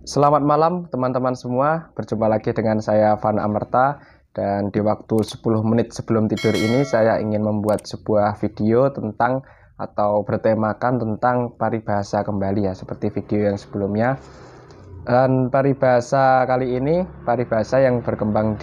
Selamat malam teman-teman semua, berjumpa lagi dengan saya Van Amerta. Dan di waktu 10 menit sebelum tidur ini saya ingin membuat sebuah video tentang atau bertemakan tentang paribahasa kembali ya, seperti video yang sebelumnya. Dan paribahasa kali ini, paribahasa yang berkembang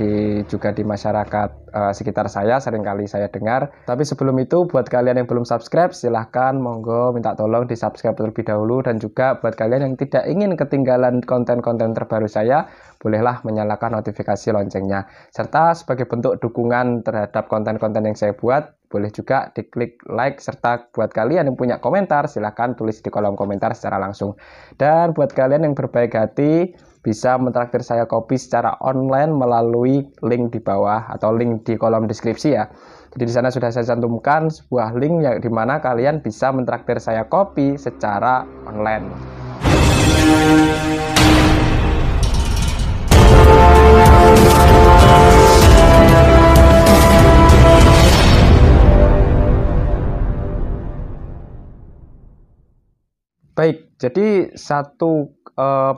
juga di masyarakat sekitar saya, seringkali saya dengar. Tapi sebelum itu, buat kalian yang belum subscribe, silahkan monggo minta tolong di subscribe terlebih dahulu. Dan juga buat kalian yang tidak ingin ketinggalan konten-konten terbaru saya, bolehlah menyalakan notifikasi loncengnya. Serta sebagai bentuk dukungan terhadap konten-konten yang saya buat, boleh juga diklik like, serta buat kalian yang punya komentar, silahkan tulis di kolom komentar secara langsung. Dan buat kalian yang berbaik hati, bisa mentraktir saya kopi secara online melalui link di bawah atau link di kolom deskripsi ya. Jadi di sana sudah saya cantumkan sebuah link yang dimana kalian bisa mentraktir saya kopi secara online. Baik, jadi satu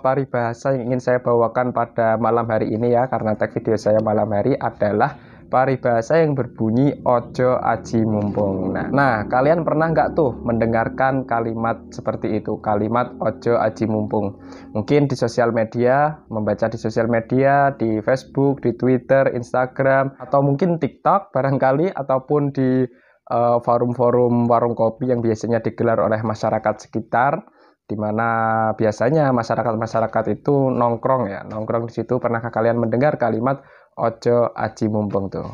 paribahasa yang ingin saya bawakan pada malam hari ini ya, karena tag video saya malam hari adalah paribahasa yang berbunyi ojo aji mumpung. Nah, kalian pernah nggak tuh mendengarkan kalimat seperti itu, kalimat ojo aji mumpung? Mungkin di sosial media, membaca di sosial media, di Facebook, di Twitter, Instagram, atau mungkin TikTok barangkali, ataupun di forum-forum warung kopi yang biasanya digelar oleh masyarakat sekitar, di mana biasanya masyarakat itu nongkrong di situ. Pernahkah kalian mendengar kalimat ojo aji mumpung tuh?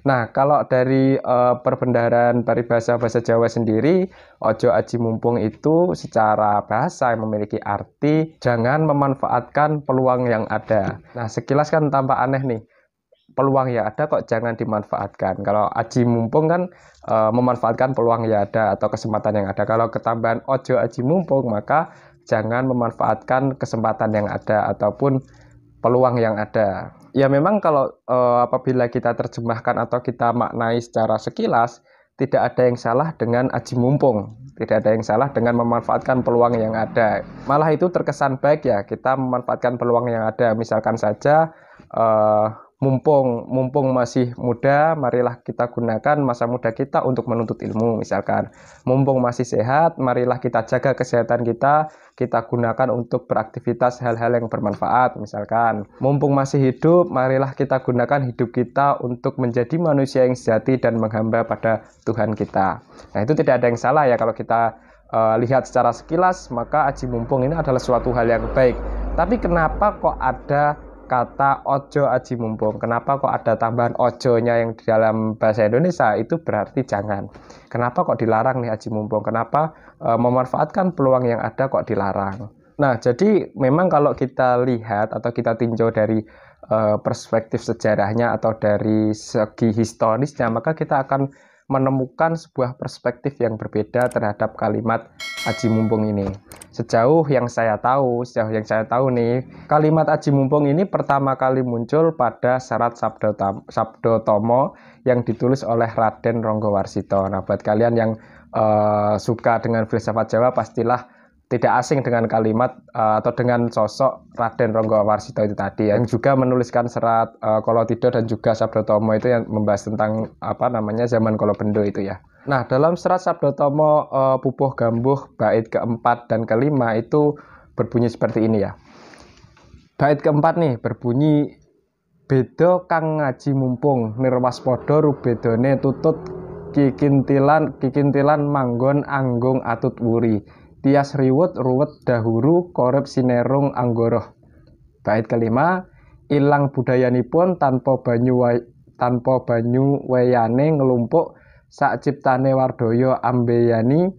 Nah, kalau dari perbendaharaan paribahasa bahasa Jawa sendiri, ojo aji mumpung itu secara bahasa yang memiliki arti jangan memanfaatkan peluang yang ada. Nah, sekilas kan tampak aneh nih, peluang ya ada kok jangan dimanfaatkan. Kalau aji mumpung kan memanfaatkan peluang ya ada atau kesempatan yang ada. Kalau ketambahan ojo aji mumpung, maka jangan memanfaatkan kesempatan yang ada ataupun peluang yang ada. Ya memang kalau apabila kita terjemahkan atau kita maknai secara sekilas, tidak ada yang salah dengan aji mumpung. Tidak ada yang salah dengan memanfaatkan peluang yang ada. Malah itu terkesan baik ya, kita memanfaatkan peluang yang ada. Misalkan saja mumpung masih muda, marilah kita gunakan masa muda kita untuk menuntut ilmu. Misalkan mumpung masih sehat, marilah kita jaga kesehatan kita gunakan untuk beraktivitas hal-hal yang bermanfaat. Misalkan mumpung masih hidup, marilah kita gunakan hidup kita untuk menjadi manusia yang sejati dan menghamba pada Tuhan kita. Nah, itu tidak ada yang salah ya kalau kita lihat secara sekilas, maka aji mumpung ini adalah suatu hal yang baik. Tapi kenapa kok ada kata ojo aji mumpung? Kenapa kok ada tambahan ojonya yang di dalam bahasa Indonesia? Itu berarti jangan. Kenapa kok dilarang nih aji mumpung? Kenapa memanfaatkan peluang yang ada kok dilarang? Nah, jadi memang kalau kita lihat atau kita tinjau dari perspektif sejarahnya atau dari segi historisnya, maka kita akan menemukan sebuah perspektif yang berbeda terhadap kalimat aji mumpung ini. Sejauh yang saya tahu nih, kalimat aji mumpung ini pertama kali muncul pada Serat Sabdotomo yang ditulis oleh Raden Ronggowarsito. Nah, buat kalian yang suka dengan filsafat Jawa, pastilah tidak asing dengan kalimat atau dengan sosok Raden Ronggowarsito itu tadi, yang juga menuliskan serat Kolotida dan juga Sabdotomo itu yang membahas tentang zaman Kolobendo itu ya. Nah, dalam serat Sabdotomo Pupuh Gambuh bait keempat dan kelima itu berbunyi seperti ini ya. Bait keempat nih berbunyi, bedo kang ngaji mumpung nirwaspodo rubedone tutut kikintilan manggon anggung atut wuri tias riwut ruwet dahuru korep sinerung anggoroh. Bait kelima, ilang budayanipun tanpa banyu weyane ngelumpuk sak ciptane wardaya ambeyani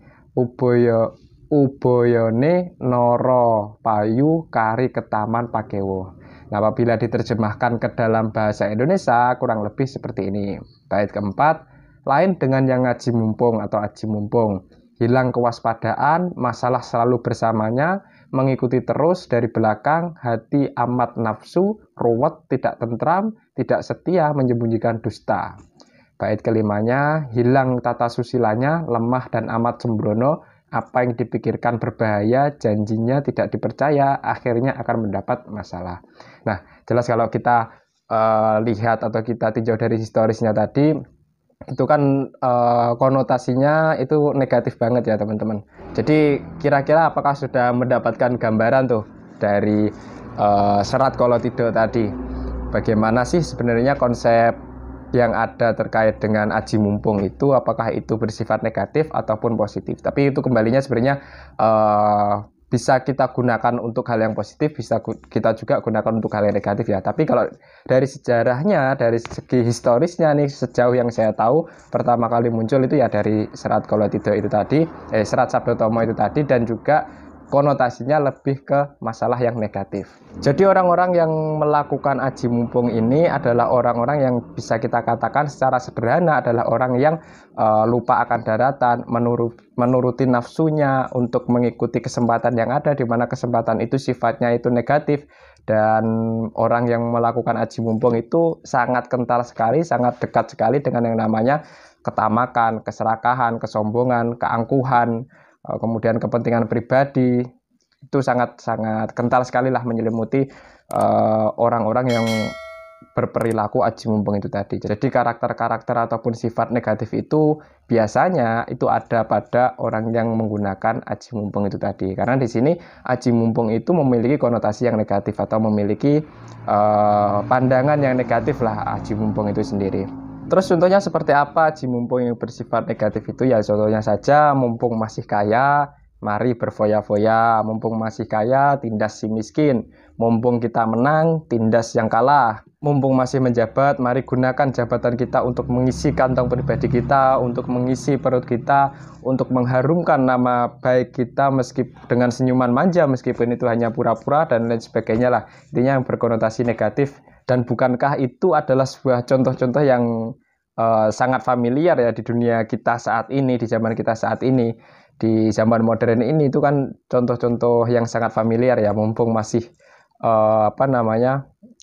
uboyone noro payu kari ketaman pakewo. Nah, apabila diterjemahkan ke dalam bahasa Indonesia kurang lebih seperti ini. Bait keempat, lain dengan yang ngaji mumpung atau aji mumpung. Hilang kewaspadaan, masalah selalu bersamanya, mengikuti terus dari belakang, hati amat nafsu, ruwet, tidak tentram, tidak setia, menyembunyikan dusta. Bait kelimanya, hilang tata susilanya, lemah dan amat sembrono, apa yang dipikirkan berbahaya, janjinya tidak dipercaya, akhirnya akan mendapat masalah. Nah, jelas kalau kita lihat atau kita tinjau dari historisnya tadi, itu kan konotasinya itu negatif banget ya teman-teman. Jadi kira-kira apakah sudah mendapatkan gambaran tuh dari Serat Kolotido tadi? Bagaimana sih sebenarnya konsep yang ada terkait dengan aji mumpung itu, apakah itu bersifat negatif ataupun positif? Tapi itu kembalinya sebenarnya bisa kita gunakan untuk hal yang positif, bisa kita juga gunakan untuk hal yang negatif ya. Tapi kalau dari sejarahnya, dari segi historisnya nih, sejauh yang saya tahu, pertama kali muncul itu ya dari Serat Kolotido itu tadi, Serat Sabdo Tomo itu tadi, dan juga konotasinya lebih ke masalah yang negatif. Jadi orang-orang yang melakukan aji mumpung ini adalah orang-orang yang bisa kita katakan secara sederhana adalah orang yang lupa akan daratan, menuruti nafsunya untuk mengikuti kesempatan yang ada, di mana kesempatan itu sifatnya itu negatif. Dan orang yang melakukan aji mumpung itu sangat kental sekali, sangat dekat sekali dengan yang namanya ketamakan, keserakahan, kesombongan, keangkuhan, kemudian kepentingan pribadi. Itu sangat-sangat kental sekali lah menyelimuti orang-orang yang berperilaku aji mumpung itu tadi. Jadi karakter-karakter ataupun sifat negatif itu biasanya itu ada pada orang yang menggunakan aji mumpung itu tadi. Karena di sini aji mumpung itu memiliki konotasi yang negatif atau memiliki pandangan yang negatif lah aji mumpung itu sendiri. Terus contohnya seperti apa aji mumpung yang bersifat negatif itu? Ya contohnya saja, mumpung masih kaya, mari berfoya-foya. Mumpung masih kaya, tindas si miskin. Mumpung kita menang, tindas yang kalah. Mumpung masih menjabat, mari gunakan jabatan kita untuk mengisi kantong pribadi kita, untuk mengisi perut kita, untuk mengharumkan nama baik kita meskipun dengan senyuman manja, meskipun itu hanya pura-pura dan lain sebagainya lah. Intinya yang berkonotasi negatif. Dan bukankah itu adalah sebuah contoh-contoh yang sangat familiar ya di dunia kita saat ini, di zaman kita saat ini, di zaman modern ini, itu kan contoh-contoh yang sangat familiar ya. Mumpung masih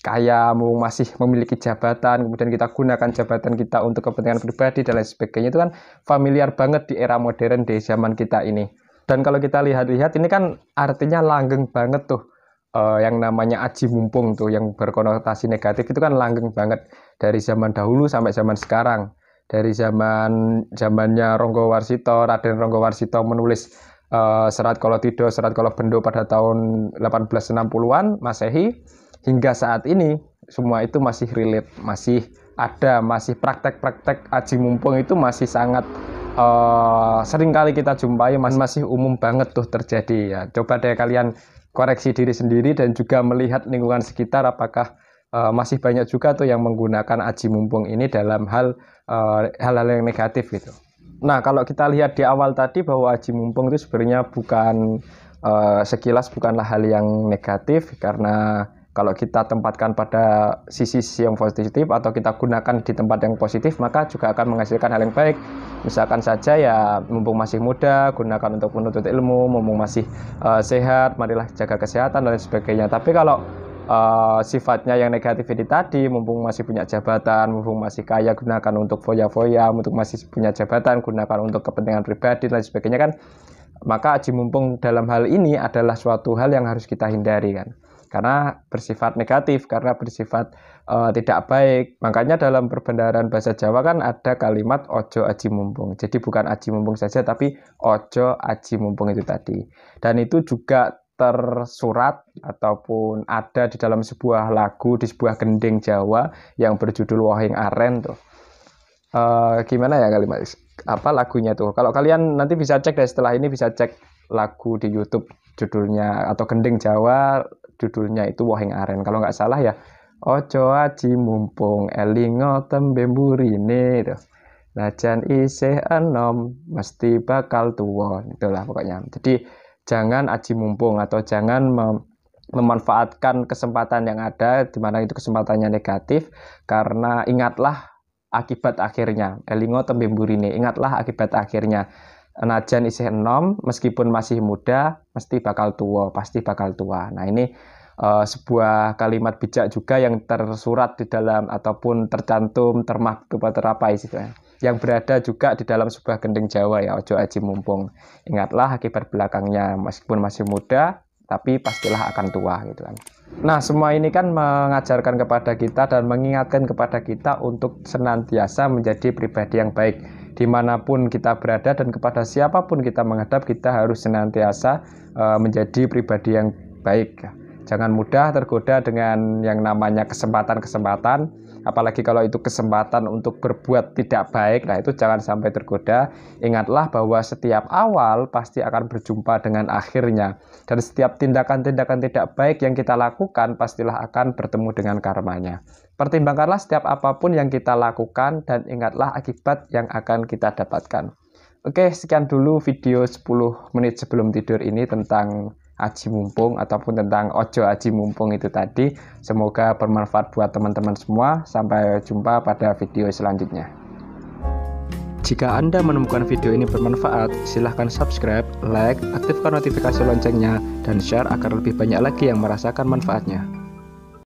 kaya, mumpung masih memiliki jabatan, kemudian kita gunakan jabatan kita untuk kepentingan pribadi dan lain sebagainya, itu kan familiar banget di era modern di zaman kita ini. Dan kalau kita lihat-lihat ini kan artinya langgeng banget tuh. Yang namanya aji mumpung tuh yang berkonotasi negatif itu kan langgeng banget dari zaman dahulu sampai zaman sekarang. Dari zamannya Ronggo Warsito, Raden Ronggo Warsito menulis Serat Kolotido, Serat Kolobendo pada tahun 1860-an Masehi, hingga saat ini semua itu masih relate, masih ada, masih praktek-praktek aji mumpung itu masih sangat sering kali kita jumpai, masih umum banget tuh terjadi ya. Coba deh kalian koreksi diri sendiri dan juga melihat lingkungan sekitar, apakah masih banyak juga tuh yang menggunakan aji mumpung ini dalam hal-hal yang negatif gitu. Nah, kalau kita lihat di awal tadi bahwa aji mumpung itu sebenarnya bukan sekilas bukanlah hal yang negatif, karena kalau kita tempatkan pada sisi yang positif atau kita gunakan di tempat yang positif, maka juga akan menghasilkan hal yang baik. Misalkan saja ya, mumpung masih muda, gunakan untuk menuntut ilmu, mumpung masih sehat, marilah jaga kesehatan dan lain sebagainya. Tapi kalau sifatnya yang negatif ini tadi, mumpung masih punya jabatan, mumpung masih kaya, gunakan untuk foya-foya, mumpung masih punya jabatan, gunakan untuk kepentingan pribadi dan lain sebagainya kan, maka aji mumpung dalam hal ini adalah suatu hal yang harus kita hindari kan. Karena bersifat negatif, karena bersifat tidak baik. Makanya dalam perbendaharaan bahasa Jawa kan ada kalimat ojo aji mumpung. Jadi bukan aji mumpung saja, tapi ojo aji mumpung itu tadi. Dan itu juga tersurat ataupun ada di dalam sebuah lagu, di sebuah gending Jawa yang berjudul Wohing Aren tuh. Gimana ya kalimat lagunya tuh? Kalau kalian nanti bisa cek deh, setelah ini bisa cek lagu di YouTube judulnya, atau gending Jawa judulnya itu Wohing Aren kalau nggak salah ya. Ojo aji mumpung elingo tembe mburine tuh, najan isih enom mesti bakal tuwa, itulah pokoknya. Jadi jangan aji mumpung atau jangan memanfaatkan kesempatan yang ada di mana itu kesempatannya negatif, karena ingatlah akibat akhirnya. Elingo tembe mburine, ingatlah akibat akhirnya. Najan isih enom, meskipun masih muda, mesti bakal tua, pasti bakal tua. Nah, ini sebuah kalimat bijak juga yang tersurat di dalam ataupun tercantum, termaktub atau apa istilahnya. yang berada juga di dalam sebuah gending Jawa ya, ojo aji mumpung. Ingatlah akibat belakangnya, meskipun masih muda, tapi pastilah akan tua gitu kan. Nah, semua ini kan mengajarkan kepada kita dan mengingatkan kepada kita untuk senantiasa menjadi pribadi yang baik dimanapun kita berada, dan kepada siapapun kita menghadap, kita harus senantiasa menjadi pribadi yang baik. Jangan mudah tergoda dengan yang namanya kesempatan-kesempatan, apalagi kalau itu kesempatan untuk berbuat tidak baik. Nah, itu jangan sampai tergoda. Ingatlah bahwa setiap awal pasti akan berjumpa dengan akhirnya, dan setiap tindakan-tindakan tidak baik yang kita lakukan pastilah akan bertemu dengan karmanya. Pertimbangkanlah setiap apapun yang kita lakukan dan ingatlah akibat yang akan kita dapatkan. Oke, sekian dulu video 10 menit sebelum tidur ini tentang aji mumpung ataupun tentang ojo aji mumpung itu tadi. Semoga bermanfaat buat teman-teman semua. Sampai jumpa pada video selanjutnya. Jika Anda menemukan video ini bermanfaat, silahkan subscribe, like, aktifkan notifikasi loncengnya, dan share agar lebih banyak lagi yang merasakan manfaatnya.